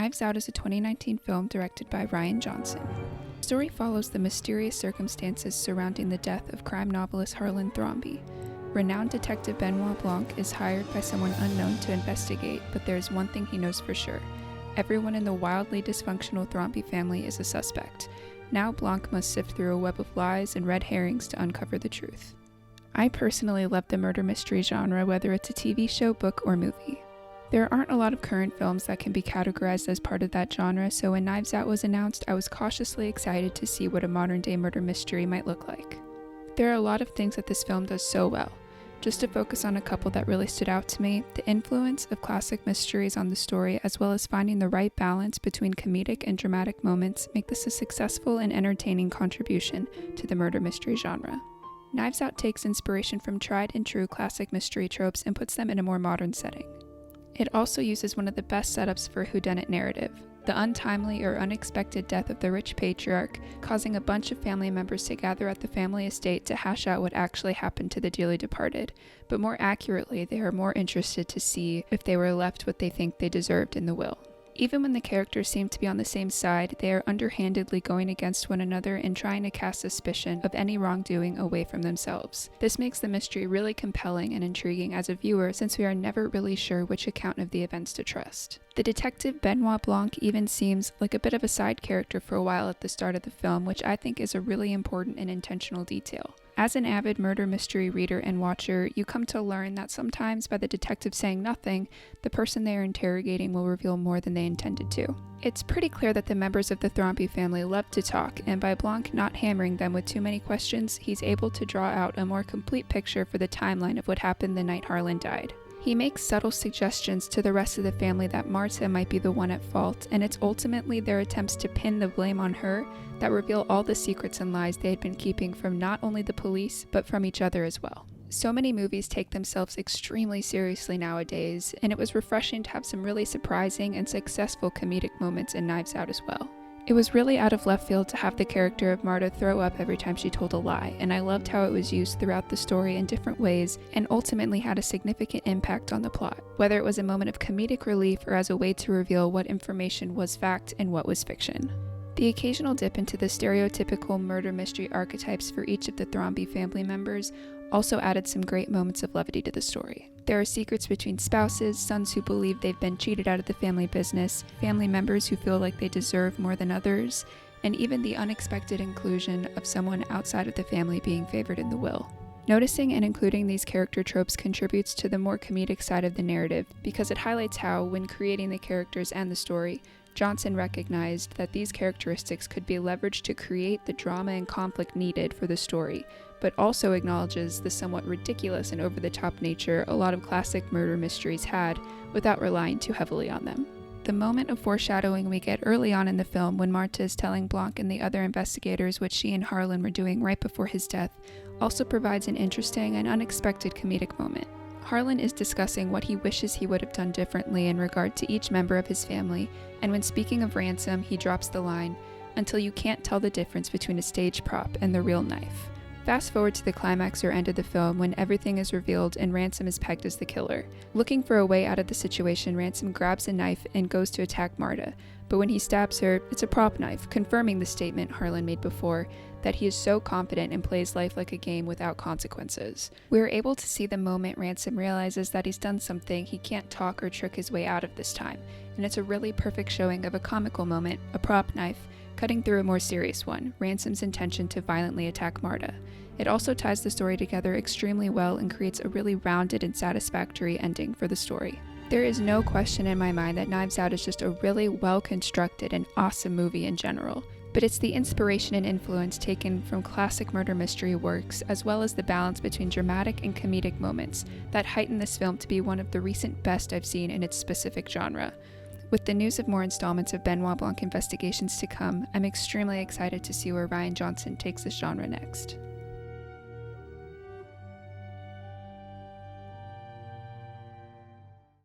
Knives Out is a 2019 film directed by Rian Johnson. The story follows the mysterious circumstances surrounding the death of crime novelist Harlan Thrombey. Renowned detective Benoit Blanc is hired by someone unknown to investigate, but there is one thing he knows for sure. Everyone in the wildly dysfunctional Thrombey family is a suspect. Now Blanc must sift through a web of lies and red herrings to uncover the truth. I personally love the murder mystery genre, whether it's a TV show, book, or movie. There aren't a lot of current films that can be categorized as part of that genre, so when Knives Out was announced, I was cautiously excited to see what a modern-day murder mystery might look like. There are a lot of things that this film does so well. Just to focus on a couple that really stood out to me, the influence of classic mysteries on the story, as well as finding the right balance between comedic and dramatic moments, make this a successful and entertaining contribution to the murder mystery genre. Knives Out takes inspiration from tried and true classic mystery tropes and puts them in a more modern setting. It also uses one of the best setups for a whodunit narrative, the untimely or unexpected death of the rich patriarch, causing a bunch of family members to gather at the family estate to hash out what actually happened to the dearly departed, but more accurately, they are more interested to see if they were left what they think they deserved in the will. Even when the characters seem to be on the same side, they are underhandedly going against one another and trying to cast suspicion of any wrongdoing away from themselves. This makes the mystery really compelling and intriguing as a viewer, since we are never really sure which account of the events to trust. The detective Benoit Blanc even seems like a bit of a side character for a while at the start of the film, which I think is a really important and intentional detail. As an avid murder mystery reader and watcher, you come to learn that sometimes by the detective saying nothing, the person they are interrogating will reveal more than they intended to. It's pretty clear that the members of the Thrombey family love to talk, and by Blanc not hammering them with too many questions, he's able to draw out a more complete picture for the timeline of what happened the night Harlan died. He makes subtle suggestions to the rest of the family that Marta might be the one at fault, and it's ultimately their attempts to pin the blame on her that reveal all the secrets and lies they had been keeping from not only the police, but from each other as well. So many movies take themselves extremely seriously nowadays, and it was refreshing to have some really surprising and successful comedic moments in Knives Out as well. It was really out of left field to have the character of Marta throw up every time she told a lie, and I loved how it was used throughout the story in different ways and ultimately had a significant impact on the plot, whether it was a moment of comedic relief or as a way to reveal what information was fact and what was fiction. The occasional dip into the stereotypical murder mystery archetypes for each of the Thrombey family members also added some great moments of levity to the story. There are secrets between spouses, sons who believe they've been cheated out of the family business, family members who feel like they deserve more than others, and even the unexpected inclusion of someone outside of the family being favored in the will. Noticing and including these character tropes contributes to the more comedic side of the narrative, because it highlights how, when creating the characters and the story, Johnson recognized that these characteristics could be leveraged to create the drama and conflict needed for the story, but also acknowledges the somewhat ridiculous and over-the-top nature a lot of classic murder mysteries had without relying too heavily on them. The moment of foreshadowing we get early on in the film when Marta is telling Blanc and the other investigators what she and Harlan were doing right before his death also provides an interesting and unexpected comedic moment. Harlan is discussing what he wishes he would have done differently in regard to each member of his family, and when speaking of ransom, he drops the line, "until you can't tell the difference between a stage prop and the real knife." Fast forward to the climax or end of the film when everything is revealed and Ransom is pegged as the killer. Looking for a way out of the situation, Ransom grabs a knife and goes to attack Marta, but when he stabs her, it's a prop knife, confirming the statement Harlan made before, that he is so confident and plays life like a game without consequences. We are able to see the moment Ransom realizes that he's done something he can't talk or trick his way out of this time, and it's a really perfect showing of a comical moment, a prop knife, cutting through a more serious one, Ransom's intention to violently attack Marta. It also ties the story together extremely well and creates a really rounded and satisfactory ending for the story. There is no question in my mind that Knives Out is just a really well-constructed and awesome movie in general, but it's the inspiration and influence taken from classic murder mystery works, as well as the balance between dramatic and comedic moments, that heighten this film to be one of the recent best I've seen in its specific genre. With the news of more installments of Benoit Blanc investigations to come, I'm extremely excited to see where Rian Johnson takes this genre next.